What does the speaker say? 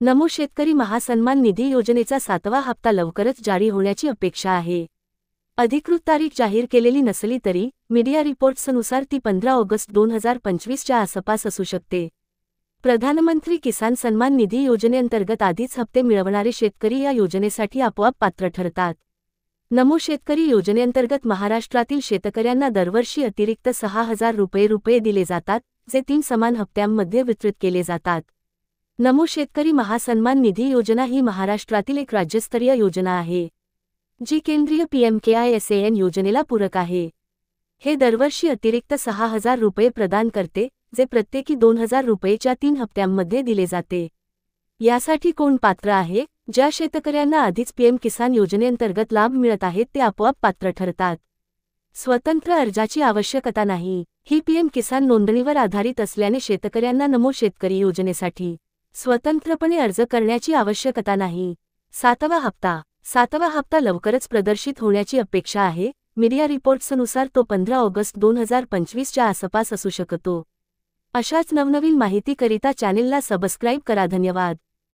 नमो शेतकरी महासन्मान निधी योजनेचा 7वा हप्ता लवकरच जारी होण्याची अपेक्षा आहे। अधिकृत तारीख जाहीर केलेली नसली तरी मीडिया रिपोर्ट्सनुसार ती 15 ऑगस्ट 2025च्या आसपास असू शकते। प्रधानमंत्री किसान सन्मान निधी योजनेअंतर्गत आधीच हप्ते मिळवणारे शेतकरी या योजनेसाठी आपोआप पात्र ठरतात। नमो शेतकरी योजनेअंतर्गत महाराष्ट्रातील शेतकऱ्यांना दरवर्षी अतिरिक्त 6,000 रुपये दिले जातात, जे 3 समान हप्त्यांमध्ये वितरित केले जातात। नमो शेतकरी महासन्मान निधी योजना ही महाराष्ट्रातील एक राज्यस्तरीय योजना आहे, जी केंद्रीय PMKISAN योजनेला पूरक आहे। हे दरवर्षी अतिरिक्त 6,000 रुपये प्रदान करते, जे प्रत्येकी 2,000 रुपयेच्या 3 हप्त्यांमध्ये दिले जाते। यासाठी कोण पात्र आहे? ज्या शेतकऱ्यांना आधीच PM किसान योजनेअंतर्गत लाभ मिळत आहेत ते आपोआप पात्र ठरतात। स्वतंत्र अर्जाची आवश्यकता नाही। ही PM किसान नोंदणीवर आधारित असल्याने शेतकऱ्यांना नमो शेतकरी योजनेसाठी स्वतंत्रपणे अर्ज करण्याची आवश्यकता नाही। 7वा हप्ता लवकरच प्रदर्शित होण्याची अपेक्षा आहे। मीडिया रिपोर्ट्सनुसार तो 15 ऑगस्ट 2025च्या आसपास असू शकतो। अशाच नवनवीन माहितीकरिता चॅनेलला सबस्क्राईब करा। धन्यवाद।